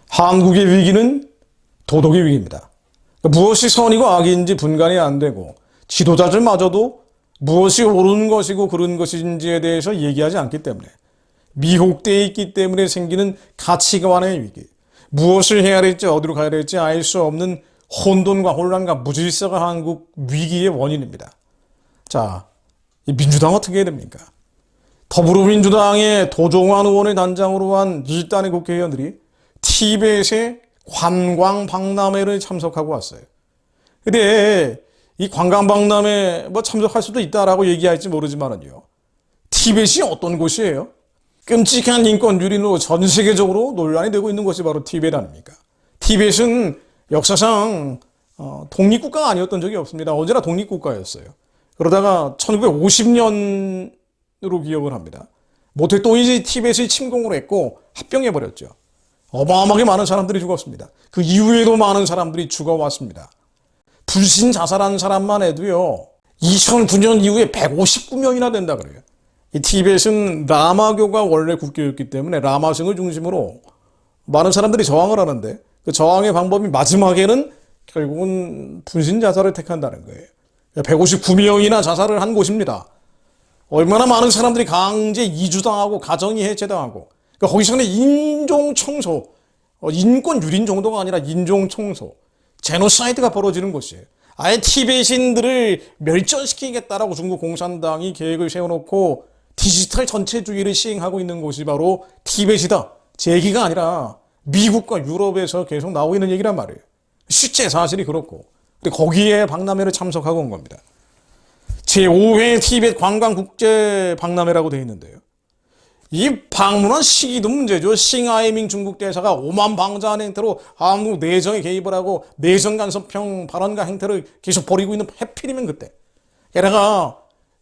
한국의 위기는 도덕의 위기입니다. 무엇이 선이고 악인지 분간이 안 되고 지도자들마저도 무엇이 옳은 것이고 그른 것인지에 대해서 얘기하지 않기 때문에 미혹되어 있기 때문에 생기는 가치관의 위기, 무엇을 해야 될지 어디로 가야 될지 알 수 없는 혼돈과 혼란과 무질서가 한국 위기의 원인입니다. 자, 이 민주당 어떻게 해야 됩니까? 더불어민주당의 도종환 의원을 단장으로 한 일단의 국회의원들이 티벳의 관광 박람회를 참석하고 왔어요. 근데 이 관광 박람회 참석할 수도 있다라고 얘기할지 모르지만은요, 티벳이 어떤 곳이에요? 끔찍한 인권 유린으로 전 세계적으로 논란이 되고 있는 곳이 바로 티벳 아닙니까? 티벳은 역사상 독립국가가 아니었던 적이 없습니다. 언제나 독립국가였어요. 그러다가 1950년으로 기억을 합니다. 모택동이 티벳의 침공을 했고 합병해버렸죠. 어마어마하게 많은 사람들이 죽었습니다. 그 이후에도 많은 사람들이 죽어왔습니다. 불신 자살한 사람만 해도요, 2009년 이후에 159명이나 된다 그래요. 이 티벳은 라마교가 원래 국교였기 때문에 라마승을 중심으로 많은 사람들이 저항을 하는데 그 저항의 방법이 마지막에는 결국은 분신 자살을 택한다는 거예요. 159명이나 자살을 한 곳입니다. 얼마나 많은 사람들이 강제 이주당하고 가정이 해체당하고, 그러니까 거기서는 인종 청소, 인권 유린 정도가 아니라 인종 청소, 제노사이드가 벌어지는 곳이에요. 아예 티베신들을 멸절시키겠다라고 중국 공산당이 계획을 세워놓고 디지털 전체주의를 시행하고 있는 곳이 바로 티벳이다. 제 얘기가 아니라 미국과 유럽에서 계속 나오고 있는 얘기란 말이에요. 실제 사실이 그렇고, 거기에 박람회를 참석하고 온 겁니다. 제5회 티벳 관광국제 박람회라고 되어 있는데요. 이 방문한 시기도 문제죠. 싱하이밍 중국 대사가 오만방자한 행태로 한국 내정에 개입을 하고 내정 간섭형 발언과 행태를 계속 벌이고 있는 해필이면 그때. 게다가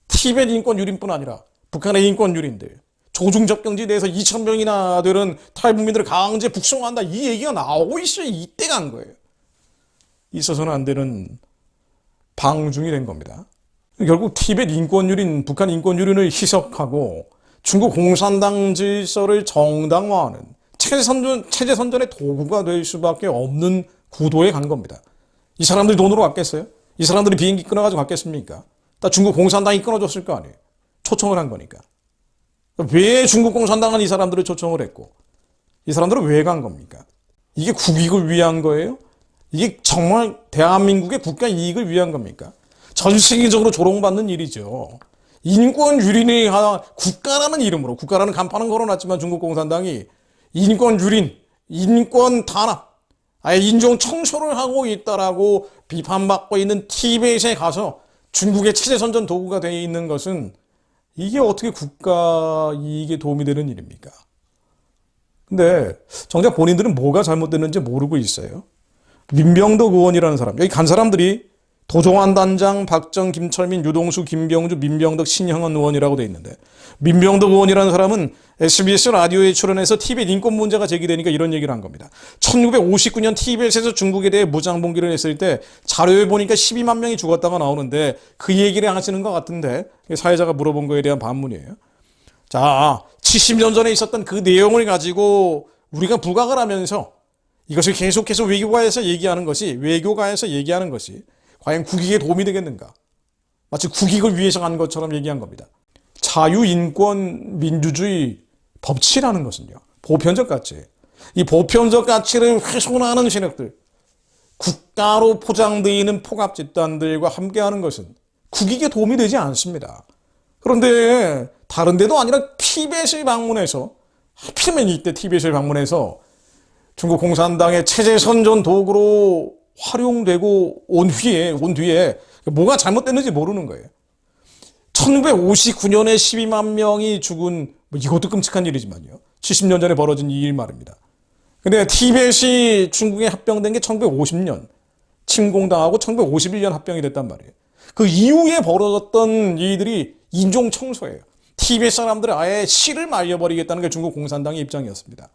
티벳 인권 유린뿐 아니라 북한의 인권 유린들, 조중접경지 내에서 2,000명이나 되는 탈북민들을 강제 북송한다, 이 얘기가 나오고 있어요. 이때 간 거예요. 있어서는 안 되는 방중이 된 겁니다. 결국 티벳 인권 유린, 북한 인권 유린을 희석하고 중국 공산당 질서를 정당화하는 체제 선전의 도구가 될 수밖에 없는 구도에 간 겁니다. 이 사람들이 돈으로 갔겠어요? 이 사람들이 비행기 끊어가지고 갔겠습니까? 다 중국 공산당이 끊어줬을 거 아니에요. 초청을 한 거니까. 왜 중국 공산당은 이 사람들을 초청을 했고, 이 사람들은 왜 간 겁니까? 이게 국익을 위한 거예요? 이게 정말 대한민국의 국가 이익을 위한 겁니까? 전 세계적으로 조롱받는 일이죠. 인권 유린이 국가라는 이름으로, 국가라는 간판은 걸어놨지만 중국 공산당이 인권 유린, 인권 탄압, 아예 인종 청소를 하고 있다라고 비판받고 있는 티벳에 가서 중국의 체제 선전 도구가 되어 있는 것은 이게 어떻게 국가 이익에 도움이 되는 일입니까? 근데 정작 본인들은 뭐가 잘못됐는지 모르고 있어요. 민병덕 의원이라는 사람, 여기 간 사람들이 도종환 단장, 박정, 김철민, 유동수, 김병주, 민병덕, 신형원 의원이라고 돼 있는데, 민병덕 의원이라는 사람은 SBS 라디오에 출연해서 티벳 인권 문제가 제기되니까 이런 얘기를 한 겁니다. 1959년 티벳에서 중국에 대해 무장봉기를 했을 때 자료에 보니까 12만 명이 죽었다가 나오는데 그 얘기를 하시는 것 같은데, 사회자가 물어본 거에 대한 반문이에요. 자, 70년 전에 있었던 그 내용을 가지고 우리가 부각을 하면서 이것을 계속해서 외교가에서 얘기하는 것이 과연 국익에 도움이 되겠는가? 마치 국익을 위해서 간 것처럼 얘기한 겁니다. 자유, 인권, 민주주의, 법치라는 것은요, 보편적 가치. 이 보편적 가치를 훼손하는 세력들, 국가로 포장되어 있는 포갑 집단들과 함께하는 것은 국익에 도움이 되지 않습니다. 그런데 다른 데도 아니라 티벳을 방문해서, 하필이면 이때 티벳을 방문해서 중국 공산당의 체제 선전 도구로 활용되고 온 뒤에 뭐가 잘못됐는지 모르는 거예요. 1959년에 12만 명이 죽은, 이것도 끔찍한 일이지만요, 70년 전에 벌어진 이 일 말입니다. 근데 티벳이 중국에 합병된 게 1950년 침공당하고 1951년 합병이 됐단 말이에요. 그 이후에 벌어졌던 일들이 인종 청소예요. 티벳 사람들을 아예 씨를 말려버리겠다는 게 중국 공산당의 입장이었습니다.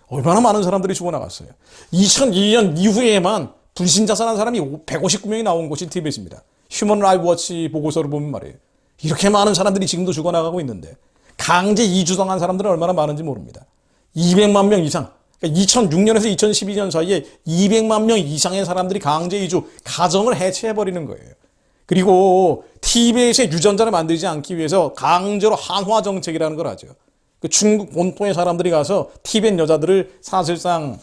얼마나 많은 사람들이 죽어나갔어요. 2002년 이후에만 분신자살한 사람이 159명이 나온 곳이 티벳입니다. 휴먼 라이트 워치 보고서를 보면 말이에요. 이렇게 많은 사람들이 지금도 죽어나가고 있는데 강제 이주당한 사람들은 얼마나 많은지 모릅니다. 200만 명 이상. 그러니까 2006년에서 2012년 사이에 200만 명 이상의 사람들이 강제 이주, 가정을 해체해버리는 거예요. 그리고 티베트의 유전자를 만들지 않기 위해서 강제로 한화 정책이라는 걸 하죠. 그 중국 본토의 사람들이 가서 티베트 여자들을 사실상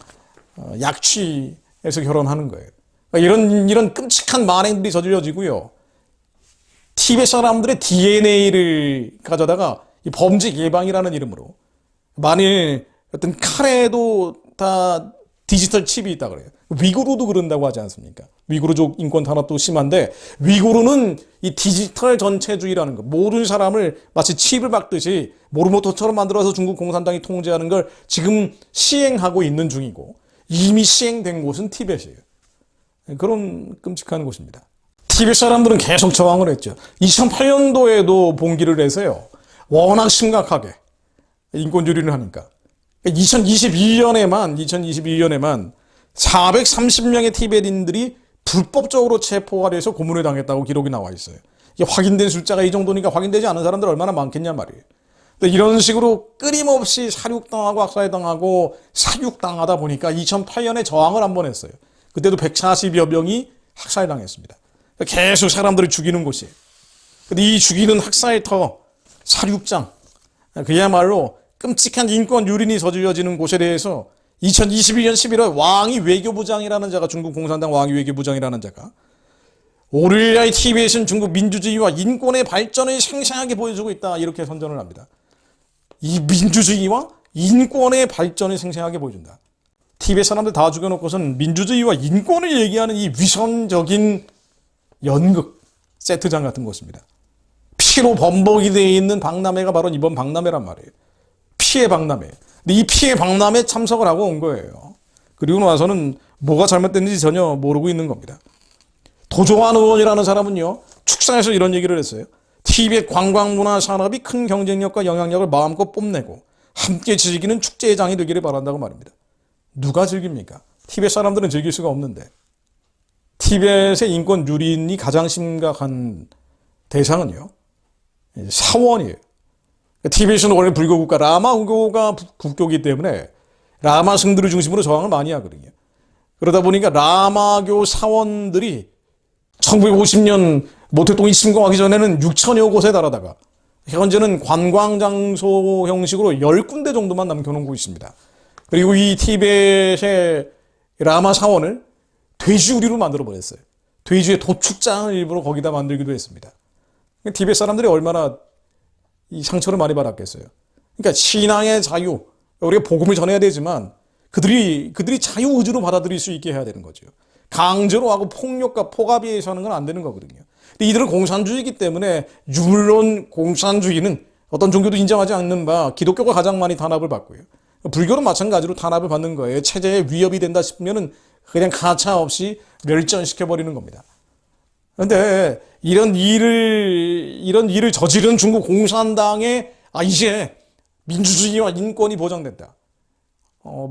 약취해서 결혼하는 거예요. 그러니까 이런 끔찍한 만행들이 저질러지고요. 티베트 사람들의 DNA를 가져다가 이 범죄 예방이라는 이름으로 만일 어떤 칼에도 다 디지털 칩이 있다 그래요. 위구르도 그런다고 하지 않습니까? 위구르족 인권 탄압도 심한데 위구르는 이 디지털 전체주의라는 거, 모든 사람을 마치 칩을 박듯이 모르모토처럼 만들어서 중국 공산당이 통제하는 걸 지금 시행하고 있는 중이고 이미 시행된 곳은 티벳이에요. 그런 끔찍한 곳입니다. 티벳 사람들은 계속 저항을 했죠. 2008년도에도 봉기를 해서요. 워낙 심각하게 인권주의를 하니까 2021년에만 430명의 티베트인들이 불법적으로 체포가 돼서 고문을 당했다고 기록이 나와 있어요. 이게 확인된 숫자가 이 정도니까 확인되지 않은 사람들 얼마나 많겠냐 말이에요. 근데 이런 식으로 끊임없이 사륙당하고 학살당하고 사육당하다 보니까 2008년에 저항을 한 번 했어요. 그때도 140여 명이 학살당했습니다. 계속 사람들을 죽이는 곳이에요. 근데 이 죽이는 학살터, 사육장, 그야말로 끔찍한 인권 유린이 저질러지는 곳에 대해서 2021년 11월 왕이 외교부장이라는 자가, 중국 공산당 왕이 외교부장이라는 자가 오늘날 티베트는 중국 민주주의와 인권의 발전을 생생하게 보여주고 있다, 이렇게 선전을 합니다. 이 민주주의와 인권의 발전을 생생하게 보여준다. 티베트 사람들 다 죽여놓고선 민주주의와 인권을 얘기하는 이 위선적인 연극 세트장 같은 것입니다. 피로 범벅이 되어 있는 박람회가 바로 이번 박람회란 말이에요. 피해 박람회. 근데 이 피해 박람회에 참석을 하고 온 거예요. 그리고 나서는 뭐가 잘못됐는지 전혀 모르고 있는 겁니다. 도종환 의원이라는 사람은요, 축사에서 이런 얘기를 했어요. 티베트 관광문화 산업이 큰 경쟁력과 영향력을 마음껏 뽐내고 함께 즐기는 축제장이 되기를 바란다고 말입니다. 누가 즐깁니까? 티베트 사람들은 즐길 수가 없는데. 티베트의 인권 유린이 가장 심각한 대상은요, 사원이에요. 티베트는 원래 불교국가, 라마교가 국교이기 때문에 라마 승들을 중심으로 저항을 많이 하거든요. 그러다 보니까 라마교 사원들이 1950년 모택동이 침공하기 전에는 6천여 곳에 달하다가 현재는 관광장소 형식으로 10군데 정도만 남겨놓고 있습니다. 그리고 이 티베트의 라마 사원을 돼지우리로 만들어버렸어요. 돼지의 도축장을 일부러 거기다 만들기도 했습니다. 티베트 사람들이 얼마나 이 상처를 많이 받았겠어요. 그러니까 신앙의 자유, 우리가 복음을 전해야 되지만 그들이 자유의지로 받아들일 수 있게 해야 되는 거죠. 강제로 하고 폭력과 포갑에 의해서 하는 건 안 되는 거거든요. 근데 이들은 공산주의이기 때문에, 물론 공산주의는 어떤 종교도 인정하지 않는 바 기독교가 가장 많이 탄압을 받고요. 불교는 마찬가지로 탄압을 받는 거예요. 체제에 위협이 된다 싶으면은 그냥 가차없이 멸전시켜버리는 겁니다. 그런데 이런 일을 저지른 중국 공산당에 이제 민주주의와 인권이 보장된다.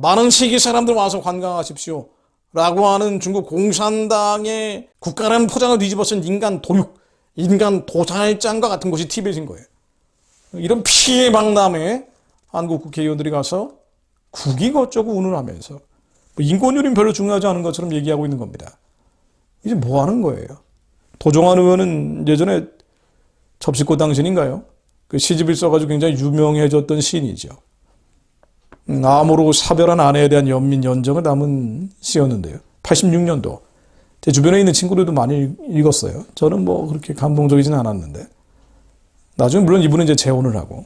많은 세계 사람들 와서 관광하십시오. 라고 하는 중국 공산당의 국가라는 포장을 뒤집어 쓴 인간 도육, 인간 도살장과 같은 곳이 티베트인 거예요. 이런 피해 박람회에 한국 국회의원들이 가서 국익 어쩌고 운운하면서 인권유린 별로 중요하지 않은 것처럼 얘기하고 있는 겁니다. 이제 뭐 하는 거예요? 도종환 의원은 예전에 접시꽃 당신인가요? 그 시집을 써가지고 굉장히 유명해졌던 시인이죠. 암으로 사별한 아내에 대한 연민 연정을 담은 시였는데요. 86년도. 제 주변에 있는 친구들도 많이 읽었어요. 저는 뭐 그렇게 감동적이진 않았는데. 나중에 물론 이분은 이제 재혼을 하고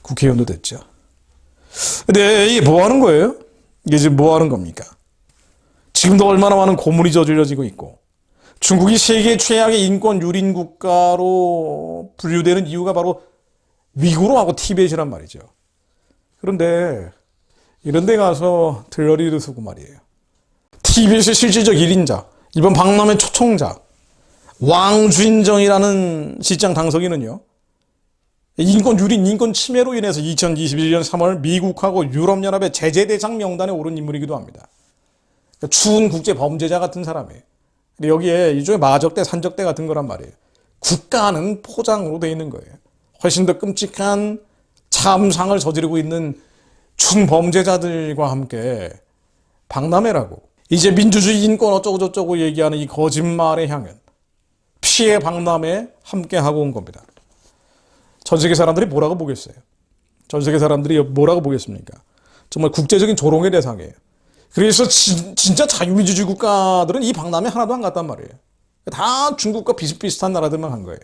국회의원도 됐죠. 근데 이게 뭐 하는 거예요? 이게 지금 뭐 하는 겁니까? 지금도 얼마나 많은 고문이 저질러지고 있고, 중국이 세계 최악의 인권 유린 국가로 분류되는 이유가 바로 위구르하고 티베트란 말이죠. 그런데 이런 데 가서 들러리를 쓰고 말이에요. 티베트의 실질적 1인자, 이번 박람회 초청자 왕주인정이라는 실장 당석인은요, 인권 유린, 인권 침해로 인해서 2021년 3월 미국하고 유럽연합의 제재 대상 명단에 오른 인물이기도 합니다. 그러니까 추운 국제 범죄자 같은 사람이에요. 근데 여기에 일종의 마적대, 산적대 같은 거란 말이에요. 국가는 포장으로 돼 있는 거예요. 훨씬 더 끔찍한 참상을 저지르고 있는 중범죄자들과 함께 박람회라고 이제 민주주의 인권 어쩌고저쩌고 얘기하는 이 거짓말에 향한 피해 박람회에 함께하고 온 겁니다. 전 세계 사람들이 뭐라고 보겠어요? 전 세계 사람들이 뭐라고 보겠습니까? 정말 국제적인 조롱의 대상이에요. 그래서 진짜 자유민주주의 국가들은 이 박람회 하나도 안 갔단 말이에요. 다 중국과 비슷비슷한 나라들만 간 거예요.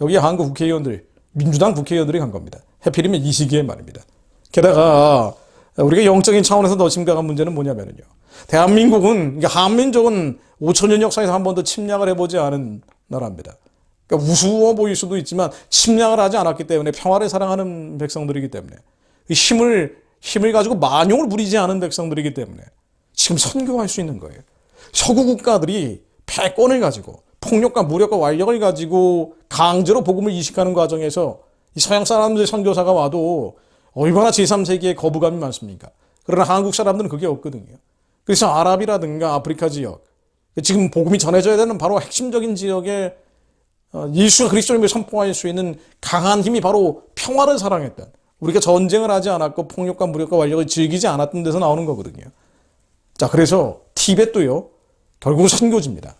여기에 한국 국회의원들, 민주당 국회의원들이 간 겁니다. 하필이면 이 시기에 말입니다. 게다가 우리가 영적인 차원에서 더 심각한 문제는 뭐냐면요. 대한민국은, 한민족은 5천년 역사에서 한 번도 침략을 해보지 않은 나라입니다. 그러니까 우스워 보일 수도 있지만 침략을 하지 않았기 때문에 평화를 사랑하는 백성들이기 때문에 힘을 가지고 만용을 부리지 않은 백성들이기 때문에 지금 선교할 수 있는 거예요. 서구 국가들이 패권을 가지고 폭력과 무력과 완력을 가지고 강제로 복음을 이식하는 과정에서 이 서양 사람들 선교사가 와도 얼마나 제3세기에 거부감이 많습니까? 그러나 한국 사람들은 그게 없거든요. 그래서 아랍이라든가 아프리카 지역, 지금 복음이 전해져야 되는 바로 핵심적인 지역에 예수 그리스도님을 선포할 수 있는 강한 힘이 바로 평화를 사랑했던, 우리가 전쟁을 하지 않았고 폭력과 무력과 완력을 즐기지 않았던 데서 나오는 거거든요. 자, 그래서 티벳도요, 결국 선교지입니다.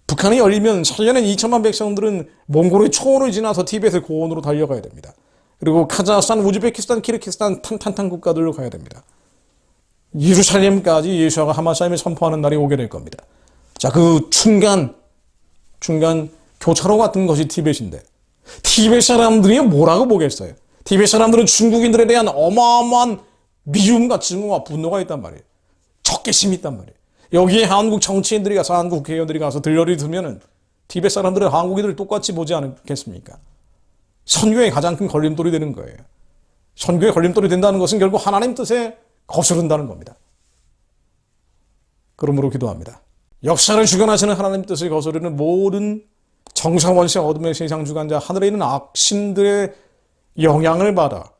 북한이 열리면 1년에 2천만 백성들은 몽골의 초원을 지나서 티벳의 고원으로 달려가야 됩니다. 그리고 카자흐스탄, 우즈베키스탄, 키르기스탄, 탄탄탄 국가들로 가야 됩니다. 예루살렘까지 예수가 하마사임을 선포하는 날이 오게 될 겁니다. 자, 그 중간 교차로 같은 것이 티벳인데, 티벳 사람들이 뭐라고 보겠어요? 티벳 사람들은 중국인들에 대한 어마어마한 미움과 증오와 분노가 있단 말이에요. 적개심이 있단 말이에요. 여기에 한국 정치인들이 가서, 한국 국회의원들이 가서 들러리 두면은 티벳 사람들은 한국인들을 똑같이 보지 않겠습니까? 선교의 가장 큰 걸림돌이 되는 거예요. 선교의 걸림돌이 된다는 것은 결국 하나님 뜻에 거스른다는 겁니다. 그러므로 기도합니다. 역사를 주관하시는 하나님 뜻을 거스르는 모든 정사원세 어둠의 세상 주관자, 하늘에 있는 악신들의 영향을 받아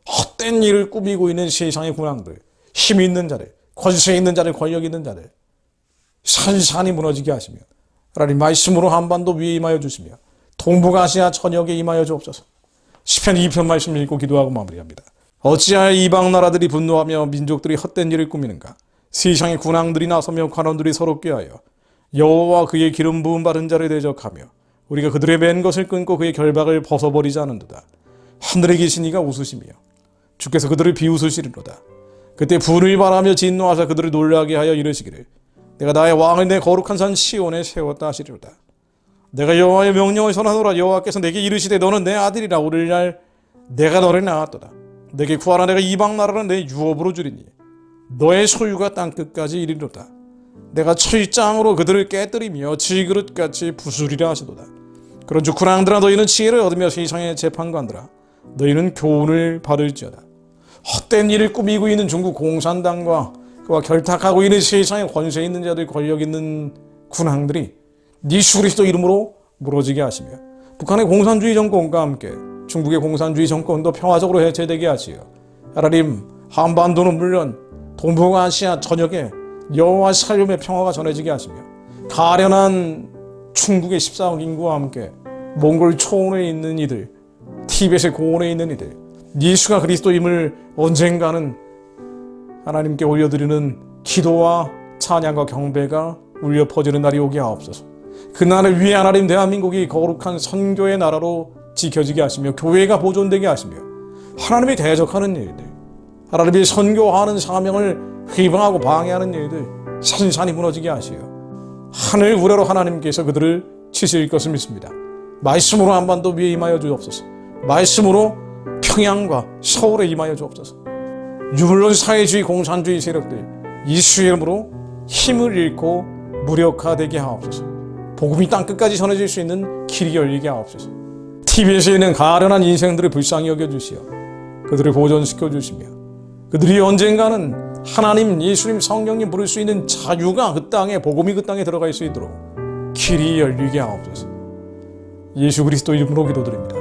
헛된 일을 꾸미고 있는 세상의 군왕들, 힘 있는 자들, 권세 있는 자들, 권력 있는 자들 산산이 무너지게 하시며, 하나님 말씀으로 한반도 위에 임하여 주시며 동북아시아 전역에 임하여 주옵소서. 시편 2편 말씀 읽고 기도하고 마무리합니다. 어찌하여 이방 나라들이 분노하며 민족들이 헛된 일을 꾸미는가? 세상의 군왕들이 나서며 관원들이 서로 꾀하여 여호와와 그의 기름 부음 바른 자를 대적하며 우리가 그들의 맨 것을 끊고 그의 결박을 벗어버리지 않는도다. 하늘에 계신 이가 웃으시며 주께서 그들을 비웃으시리로다. 그때 분을 바라며 진노하사 그들을 놀라게 하여 이르시기를 내가 나의 왕을 내 거룩한 산 시온에 세웠다 하시리로다. 내가 여호와의 명령을 선하노라. 여호와께서 내게 이르시되 너는 내 아들이라. 오늘날 내가 너를 낳았도다. 내게 구하라. 내가 이방 나라를 내 유업으로 주리니 너의 소유가 땅끝까지 이르리로다. 내가 철장으로 그들을 깨뜨리며 질그릇같이 부수리라 하시도다. 그런즉 군왕들아 너희는 지혜를 얻으며 세상의 재판관들아 너희는 교훈을 받을지어다. 헛된 일을 꾸미고 있는 중국 공산당과 그와 결탁하고 있는 세상에 권세 있는 자들, 권력 있는 군왕들이 예수 그리스도 이름으로 무너지게 하시며 북한의 공산주의 정권과 함께 중국의 공산주의 정권도 평화적으로 해체되게 하시어 하나님, 한반도는 물론 동북아시아 전역에 여호와 살림의 평화가 전해지게 하시며 가련한 중국의 14억 인구와 함께 몽골 초원에 있는 이들, 티벳의 고원에 있는 이들, 예수가 그리스도임을 언젠가는 하나님께 올려드리는 기도와 찬양과 경배가 울려 퍼지는 날이 오게 하옵소서. 그날을 위해 하나님, 대한민국이 거룩한 선교의 나라로 지켜지게 하시며 교회가 보존되게 하시며 하나님이 대적하는 일들, 하나님이 선교하는 사명을 휘방하고 방해하는 일들 산산이 무너지게 하시어 하늘 우레로 하나님께서 그들을 치실 것을 믿습니다. 말씀으로 한반도 위에 임하여 주옵소서. 말씀으로 평양과 서울에 임하여 주옵소서. 물론 사회주의 공산주의 세력들 예수의 이름으로 힘을 잃고 무력화되게 하옵소서. 복음이 땅끝까지 전해질 수 있는 길이 열리게 하옵소서. TV에서 있는 가련한 인생들을 불쌍히 여겨주시어 그들을 보존시켜 주시며 그들이 언젠가는 하나님, 예수님, 성령님 부를 수 있는 자유가 그 땅에, 복음이 그 땅에 들어갈 수 있도록 길이 열리게 하옵소서. 예수 그리스도 이름으로 기도드립니다.